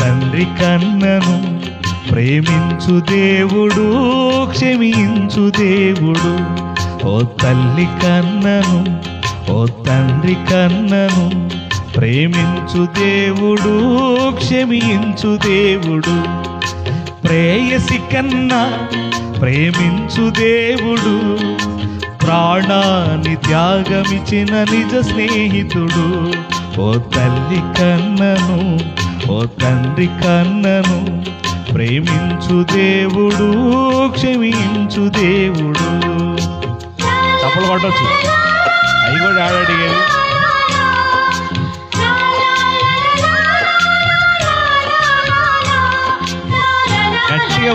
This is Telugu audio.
తండ్రి కన్నను ప్రేమించు దేవుడు, క్షమించు దేవుడు. ఓ తల్లి కన్నను, ఓ తండ్రి కన్నను ప్రేమించు దేవుడు, క్షమించు దేవుడు. ప్రేయసి కన్నా ప్రేమించు దేవుడు, ప్రాణాన్ని త్యాగమిచిన నిజ స్నేహితుడు. ఓ తల్లి కన్నను, ఓ తండ్రి కన్నను ప్రేమించు దేవుడు, క్షమించు దేవుడు. చప్పలు కొట్టొచ్చు, అవి కూడా ఆడడిగేది.